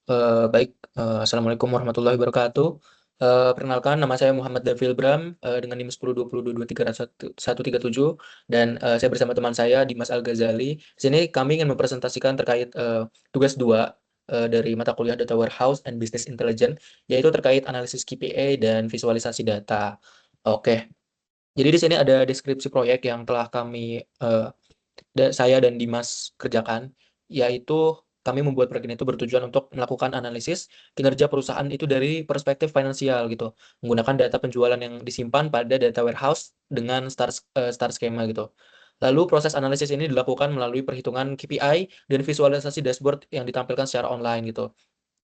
Baik, Assalamualaikum warahmatullahi wabarakatuh. Perkenalkan, nama saya Muhammad Dafil Bram, dengan NIM 1020223137, dan saya bersama teman saya Dimas Al-Ghazali. Di sini kami ingin mempresentasikan terkait tugas 2 dari mata kuliah Data Warehouse and Business Intelligence, yaitu terkait analisis KPI dan visualisasi data. Oke, jadi di sini ada deskripsi proyek yang telah saya dan Dimas kerjakan, yaitu kami membuat proyek ini itu bertujuan untuk melakukan analisis kinerja perusahaan itu dari perspektif finansial gitu, menggunakan data penjualan yang disimpan pada data warehouse dengan star schema gitu. Lalu proses analisis ini dilakukan melalui perhitungan KPI dan visualisasi dashboard yang ditampilkan secara online gitu.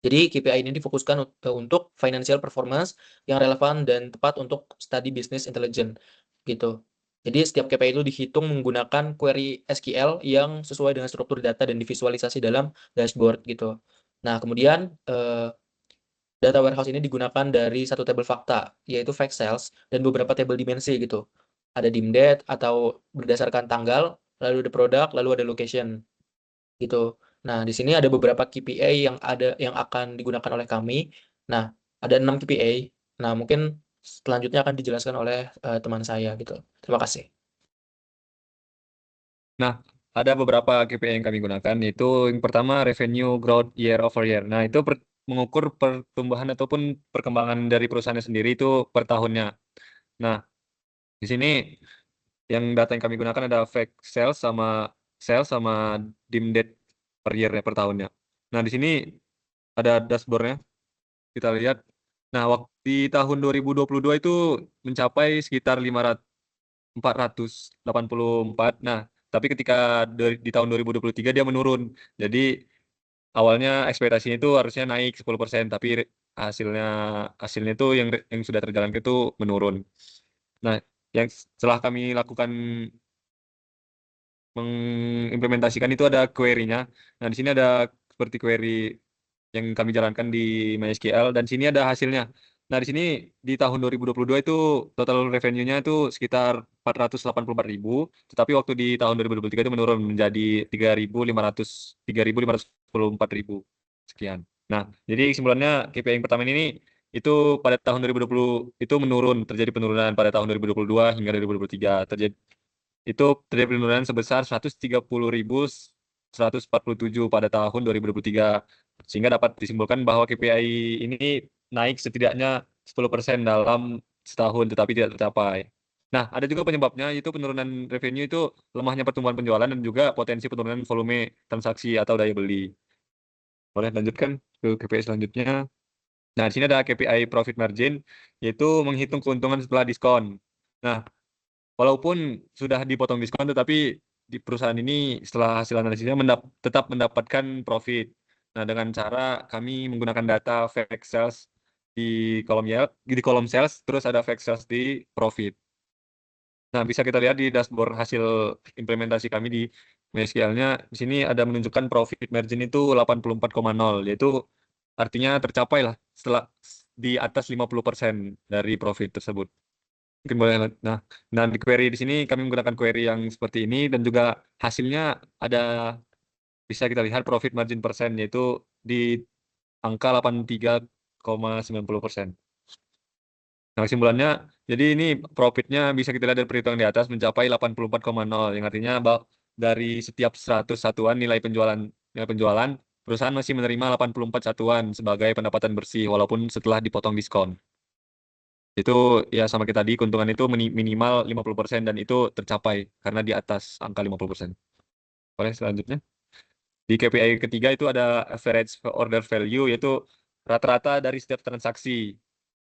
Jadi KPI ini difokuskan untuk financial performance yang relevan dan tepat untuk study business intelligence gitu. Jadi setiap KPI itu dihitung menggunakan query SQL yang sesuai dengan struktur data dan divisualisasi dalam dashboard gitu. Nah, kemudian data warehouse ini digunakan dari satu tabel fakta, yaitu fact cells, dan beberapa tabel dimensi gitu. Ada dimdet atau berdasarkan tanggal, lalu ada produk, lalu ada location gitu. Nah, di sini ada beberapa KPI yang akan digunakan oleh kami. Nah, ada 6 KPI. Nah, mungkin selanjutnya akan dijelaskan oleh teman saya gitu. Terima kasih. Nah, ada beberapa KPI yang kami gunakan, yaitu yang pertama revenue growth year over year. Nah, itu mengukur pertumbuhan ataupun perkembangan dari perusahaannya sendiri itu per tahunnya. Nah, di sini yang data yang kami gunakan ada fact sales sama dimdet per year per tahunnya. Nah, di sini ada dashboardnya. Kita lihat. Nah, waktu di tahun 2022 itu mencapai sekitar 484. Nah, tapi ketika di tahun 2023 dia menurun. Jadi awalnya ekspektasinya itu harusnya naik 10%, tapi hasilnya hasilnya itu yang sudah terjalan itu menurun. Nah, yang setelah kami lakukan mengimplementasikan itu ada query-nya. Nah, di sini ada seperti query yang kami jalankan di MySQL dan sini ada hasilnya. Nah, di sini di tahun 2022 itu total revenue-nya itu sekitar 484.000, tetapi waktu di tahun 2023 itu menurun menjadi 3.544.000 sekian. Nah, jadi kesimpulannya KPI yang pertama ini itu pada tahun 2020 itu menurun, terjadi penurunan pada tahun 2022 hingga 2023 terjadi penurunan sebesar 130.147 pada tahun 2023, sehingga dapat disimpulkan bahwa KPI ini naik setidaknya 10% dalam setahun tetapi tidak tercapai. Nah, ada juga penyebabnya, yaitu penurunan revenue itu lemahnya pertumbuhan penjualan dan juga potensi penurunan volume transaksi atau daya beli. Boleh lanjutkan ke KPI selanjutnya. Nah, di sini ada KPI profit margin, yaitu menghitung keuntungan setelah diskon. Nah, walaupun sudah dipotong diskon, tetapi di perusahaan ini setelah hasil analisisnya tetap mendapatkan profit. Nah, dengan cara kami menggunakan data fact sales di di kolom sales, terus ada fact sales di profit. Nah, bisa kita lihat di dashboard hasil implementasi kami di MySQL-nya. Di sini ada menunjukkan profit margin itu 84,0, yaitu artinya tercapai lah setelah di atas 50% dari profit tersebut. Mungkin boleh. Nah, nah di query di sini kami menggunakan query yang seperti ini dan juga hasilnya ada, bisa kita lihat profit margin persen, yaitu di angka 83,90%. Nah, kesimpulannya, jadi ini profitnya bisa kita lihat dari perhitungan di atas mencapai 84,0, yang artinya dari setiap 100 satuan nilai penjualan, perusahaan masih menerima 84 satuan sebagai pendapatan bersih walaupun setelah dipotong diskon. Itu ya sama kita tadi, keuntungan itu minimal 50% dan itu tercapai karena di atas angka 50%. Oleh selanjutnya, di KPI ketiga itu ada average order value, yaitu rata-rata dari setiap transaksi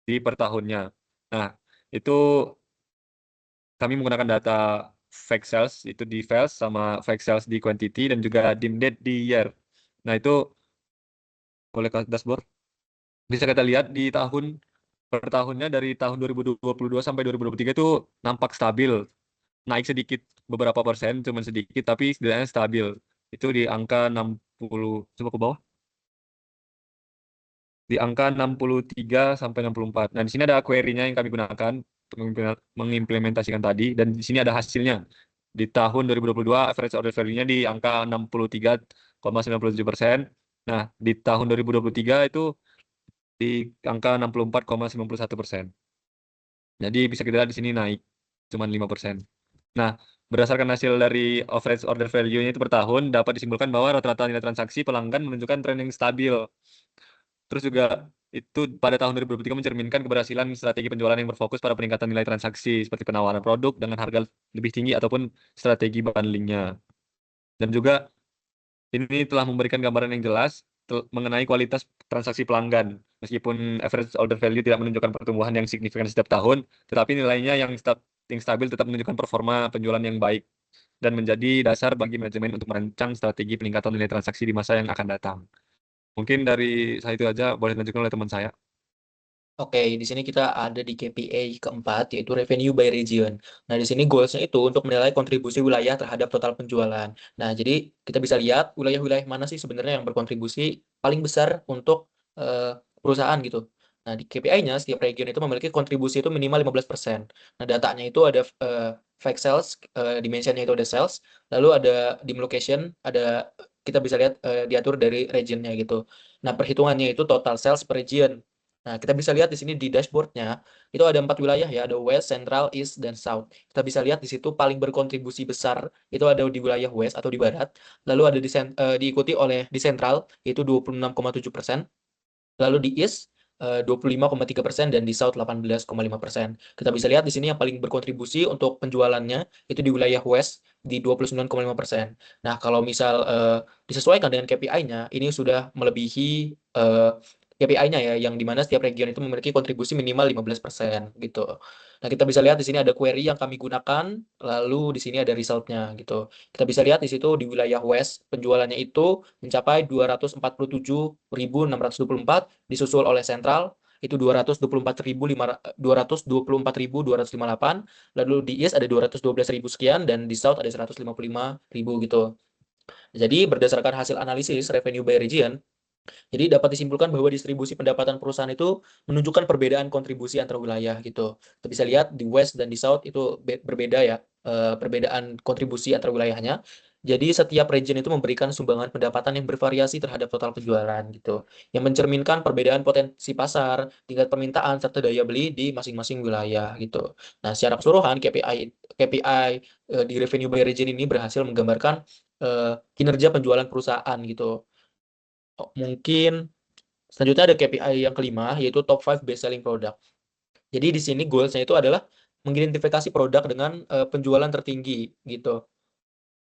di per tahunnya. Nah, itu kami menggunakan data fact sales itu di files sama fact sales di quantity dan juga dim date di year. Nah, itu boleh ke dashboard. Bisa kita lihat di per tahunnya dari tahun 2022 sampai 2023 itu nampak stabil, naik sedikit beberapa persen, cuman sedikit, tapi setidaknya stabil. Itu di angka 60, coba ke bawah, di angka 63 sampai 64. Nah, di sini ada query-nya yang kami gunakan untuk mengimplementasikan tadi, dan di sini ada hasilnya. Di tahun 2022, average order value-nya di angka 63,97%. Nah, di tahun 2023 itu di angka 64,91%. Jadi bisa kita lihat di sini naik cuma 5%. Nah, berdasarkan hasil dari average order value-nya itu per tahun, dapat disimpulkan bahwa rata-rata nilai transaksi pelanggan menunjukkan tren yang stabil. Terus juga itu pada tahun 2023 mencerminkan keberhasilan strategi penjualan yang berfokus pada peningkatan nilai transaksi seperti penawaran produk dengan harga lebih tinggi ataupun strategi bundlingnya. Dan juga ini telah memberikan gambaran yang jelas mengenai kualitas transaksi pelanggan. Meskipun average order value tidak menunjukkan pertumbuhan yang signifikan setiap tahun, tetapi nilainya yang stabil tetap menunjukkan performa penjualan yang baik dan menjadi dasar bagi manajemen untuk merancang strategi peningkatan nilai transaksi di masa yang akan datang. Mungkin dari saya itu aja, boleh dilanjutkan oleh teman saya. Oke, di sini kita ada di KPI keempat, yaitu revenue by region. Nah, di sini goals-nya itu untuk menilai kontribusi wilayah terhadap total penjualan. Nah, jadi kita bisa lihat wilayah-wilayah mana sih sebenarnya yang berkontribusi paling besar untuk perusahaan gitu. Nah, di KPI-nya setiap region itu memiliki kontribusi itu minimal 15%. Nah, datanya itu ada fact sales, dimensionnya itu ada sales, lalu ada dim location, ada kita bisa lihat diatur dari regionnya gitu. Nah, perhitungannya itu total sales per region. Nah, kita bisa lihat di sini di dashboard-nya, itu ada 4 wilayah ya, ada West, Central, East, dan South. Kita bisa lihat di situ paling berkontribusi besar, itu ada di wilayah West atau di Barat, lalu ada diikuti oleh di Central, yaitu 26,7%, lalu di East 25,3% dan di South 18,5%. Kita bisa lihat di sini yang paling berkontribusi untuk penjualannya itu di wilayah West di 29,5%. Nah, kalau misal disesuaikan dengan KPI-nya, ini sudah melebihi KPI-nya ya, yang dimana setiap region itu memiliki kontribusi minimal 15% gitu. Nah, kita bisa lihat di sini ada query yang kami gunakan, lalu di sini ada result-nya gitu. Kita bisa lihat di situ di wilayah West penjualannya itu mencapai 247.624, disusul oleh Sentral itu 224.258, lalu di East ada 212.000 sekian, dan di South ada 155.000 gitu. Jadi berdasarkan hasil analisis revenue by region, jadi dapat disimpulkan bahwa distribusi pendapatan perusahaan itu menunjukkan perbedaan kontribusi antar wilayah gitu. Kita bisa lihat di West dan di South itu berbeda ya, perbedaan kontribusi antar wilayahnya. Jadi setiap region itu memberikan sumbangan pendapatan yang bervariasi terhadap total penjualan gitu, yang mencerminkan perbedaan potensi pasar, tingkat permintaan, serta daya beli di masing-masing wilayah gitu. Nah, secara keseluruhan KPI di revenue by region ini berhasil menggambarkan kinerja penjualan perusahaan gitu. Mungkin selanjutnya ada KPI yang kelima, yaitu top 5 best selling product. Jadi di sini goals-nya itu adalah mengidentifikasi produk dengan penjualan tertinggi gitu.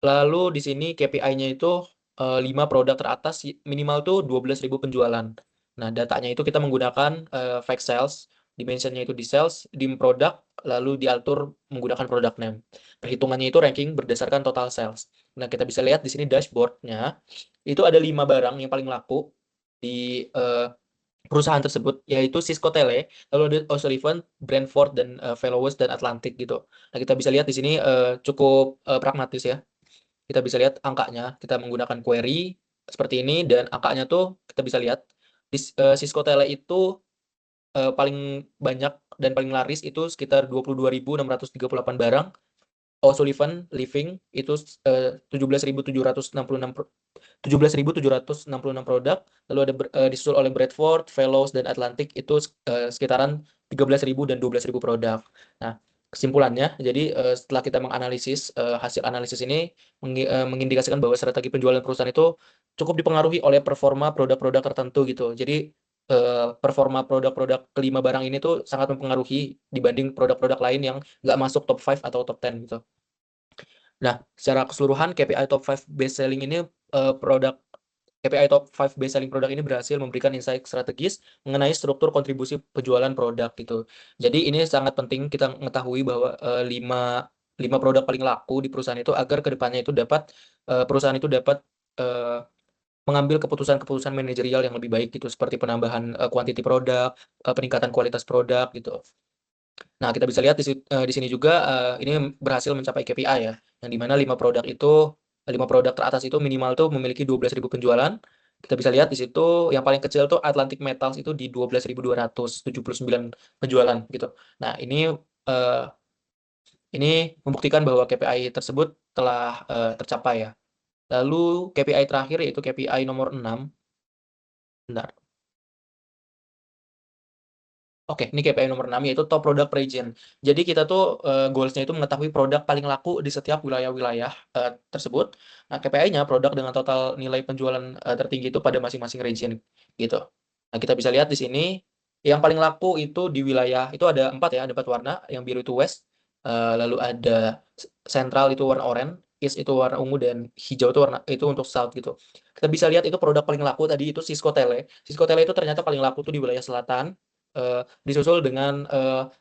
Lalu di sini KPI-nya itu 5 produk teratas minimal tuh 12.000 penjualan. Nah, datanya itu kita menggunakan fact sales, dimensionnya itu di sales, dim product, lalu diatur menggunakan product name. Perhitungannya itu ranking berdasarkan total sales. Nah, kita bisa lihat di sini dashboard-nya, itu ada 5 barang yang paling laku di perusahaan tersebut, yaitu Cisco Tele, lalu ada O'Sullivan, Brentford, dan Fellows dan Atlantic gitu. Nah, kita bisa lihat di sini cukup pragmatis ya. Kita bisa lihat angkanya, kita menggunakan query seperti ini, dan angkanya tuh kita bisa lihat di Cisco Tele itu paling banyak dan paling laris itu sekitar 22.638 barang. O'Sullivan Living itu 17.766 produk, lalu ada disusul oleh Bradford, Fellows, dan Atlantic itu sekitaran 13.000 dan 12.000 produk. Nah, kesimpulannya, jadi setelah kita menganalisis hasil analisis ini mengindikasikan bahwa strategi penjualan perusahaan itu cukup dipengaruhi oleh performa produk-produk tertentu gitu. Jadi performa produk-produk kelima barang ini tuh sangat mempengaruhi dibanding produk-produk lain yang nggak masuk top 5 atau top 10 gitu. Nah, secara keseluruhan KPI top 5 best selling ini produk KPI top 5 best selling produk ini berhasil memberikan insight strategis mengenai struktur kontribusi penjualan produk gitu. Jadi ini sangat penting kita mengetahui bahwa 5 produk paling laku di perusahaan itu agar kedepannya itu dapat perusahaan itu dapat eh, mengambil keputusan-keputusan manajerial yang lebih baik gitu, seperti penambahan quantity produk, peningkatan kualitas produk gitu. Nah, kita bisa lihat di sini juga ini berhasil mencapai KPI ya, yang dimana 5 produk teratas itu minimal tuh memiliki 12.000 penjualan. Kita bisa lihat di situ yang paling kecil tuh Atlantic Metals itu di 12.279 penjualan gitu. Nah, eh, ini membuktikan bahwa KPI tersebut telah tercapai ya. Lalu KPI terakhir yaitu KPI nomor 6. Bentar. Oke, ini KPI nomor 6 yaitu top product per region. Jadi kita tuh goals-nya itu mengetahui produk paling laku di setiap wilayah-wilayah tersebut. Nah, KPI-nya produk dengan total nilai penjualan tertinggi itu pada masing-masing region gitu. Nah, kita bisa lihat di sini yang paling laku itu di wilayah itu ada 4 ya, ada 4 warna. Yang biru itu west, lalu ada central itu warna oranye, east itu warna ungu dan hijau itu warna itu untuk south gitu. Kita bisa lihat itu produk paling laku tadi itu Cisco Tele. Cisco Tele itu ternyata paling laku tuh di wilayah selatan. Disusul dengan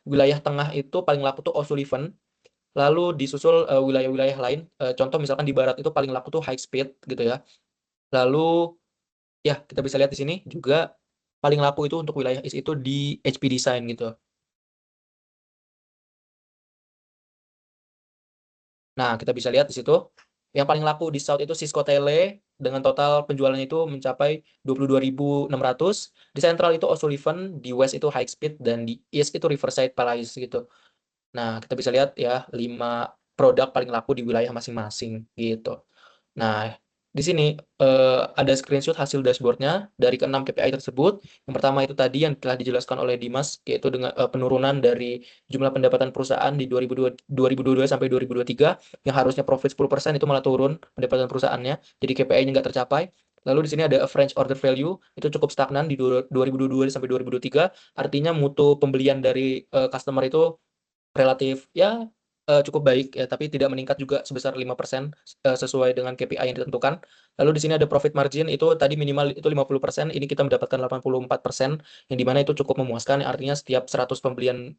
wilayah tengah itu paling laku tuh O'Sullivan, lalu disusul wilayah-wilayah lain, contoh misalkan di barat itu paling laku tuh High Speed gitu ya. Lalu ya kita bisa lihat di sini juga paling laku itu untuk wilayah east itu di HP Design gitu. Nah, kita bisa lihat di situ yang paling laku di South itu Cisco Tele dengan total penjualannya itu mencapai 22.600. Di Central itu O'Sullivan, di West itu High Speed dan di East itu Riverside Palace gitu. Nah, kita bisa lihat ya 5 produk paling laku di wilayah masing-masing gitu. Nah, di sini ada screenshot hasil dashboardnya dari ke-6 KPI tersebut. Yang pertama itu tadi yang telah dijelaskan oleh Dimas, yaitu dengan penurunan dari jumlah pendapatan perusahaan di 2022 sampai 2023, yang harusnya profit 10% itu malah turun pendapatan perusahaannya, jadi KPI-nya nggak tercapai. Lalu di sini ada average order value, itu cukup stagnan di 2022 sampai 2023, artinya mutu pembelian dari customer itu relatif ya cukup baik ya, tapi tidak meningkat juga sebesar 5% sesuai dengan KPI yang ditentukan. Lalu di sini ada profit margin itu tadi minimal itu 50%, ini kita mendapatkan 84%, yang dimana itu cukup memuaskan, artinya setiap 100 pembelian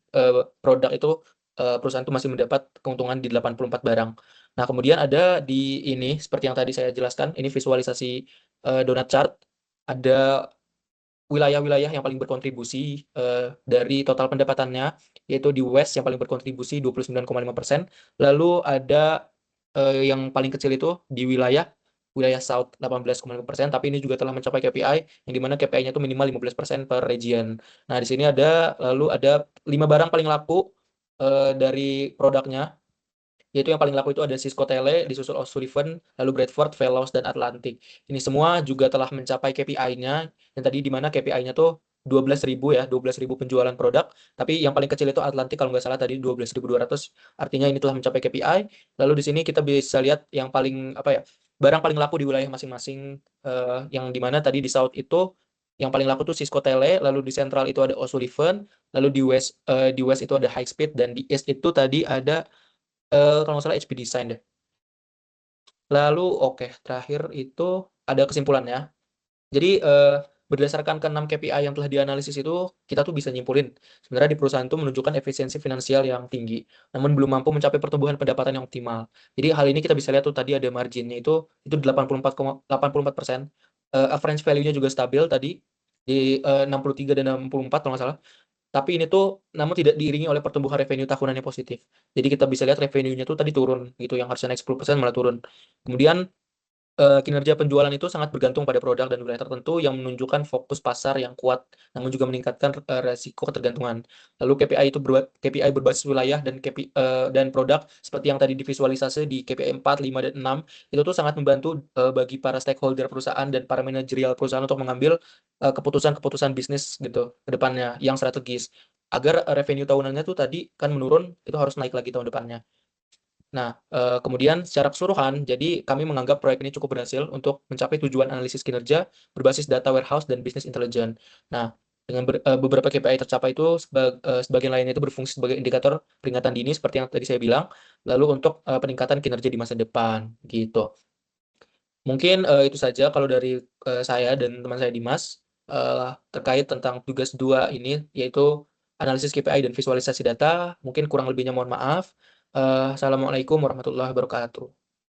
produk itu perusahaan itu masih mendapat keuntungan di 84 barang. Nah, kemudian ada di ini seperti yang tadi saya jelaskan, ini visualisasi donut chart, ada wilayah-wilayah yang paling berkontribusi dari total pendapatannya, yaitu di West yang paling berkontribusi 29,5%. Lalu ada yang paling kecil itu di wilayah South 18,5%, tapi ini juga telah mencapai KPI yang dimana KPI-nya itu minimal 15% per region. Nah, di sini lalu ada 5 barang paling laku dari produknya, yaitu yang paling laku itu ada Cisco Tele, disusul O'Sullivan, lalu Bradford, Veloz, dan Atlantic. Ini semua juga telah mencapai KPI-nya, yang tadi di mana KPI-nya tuh 12.000 ya, 12.000 penjualan produk, tapi yang paling kecil itu Atlantic kalau nggak salah tadi 12.200, artinya ini telah mencapai KPI. Lalu di sini kita bisa lihat yang paling apa ya, barang paling laku di wilayah masing-masing, yang di mana tadi di South itu yang paling laku tuh Cisco Tele, lalu di Central itu ada O'Sullivan, lalu di West itu ada High Speed, dan di East itu tadi ada kalau nggak salah HP Design deh. Lalu oke, terakhir itu ada kesimpulannya. Jadi berdasarkan ke-6 KPI yang telah dianalisis itu, kita tuh bisa nyimpulin sebenarnya di perusahaan itu menunjukkan efisiensi finansial yang tinggi, namun belum mampu mencapai pertumbuhan pendapatan yang optimal. Jadi hal ini kita bisa lihat tuh tadi ada marginnya itu 84,84%. Average value-nya juga stabil tadi di 63 dan 64 kalau nggak salah. Tapi ini tuh namun tidak diiringi oleh pertumbuhan revenue tahunan yang positif. Jadi kita bisa lihat revenue-nya tuh tadi turun gitu, yang harusnya naik 10% malah turun. Kemudian kinerja penjualan itu sangat bergantung pada produk dan wilayah tertentu yang menunjukkan fokus pasar yang kuat, namun juga meningkatkan resiko ketergantungan. Lalu KPI berbasis wilayah dan produk seperti yang tadi divisualisasi di KPI 4, 5, dan 6 itu tuh sangat membantu bagi para stakeholder perusahaan dan para manajerial perusahaan untuk mengambil keputusan-keputusan bisnis gitu ke depannya yang strategis. Agar revenue tahunannya tuh tadi kan menurun, itu harus naik lagi tahun depannya. Nah, kemudian secara keseluruhan, jadi kami menganggap proyek ini cukup berhasil untuk mencapai tujuan analisis kinerja berbasis data warehouse dan business intelligence. Nah, dengan beberapa KPI tercapai itu, sebagian lainnya itu berfungsi sebagai indikator peringatan dini seperti yang tadi saya bilang, lalu untuk peningkatan kinerja di masa depan, gitu. Mungkin itu saja kalau dari saya dan teman saya Dimas terkait tentang tugas 2 ini, yaitu analisis KPI dan visualisasi data. Mungkin kurang lebihnya mohon maaf. Assalamualaikum warahmatullahi wabarakatuh.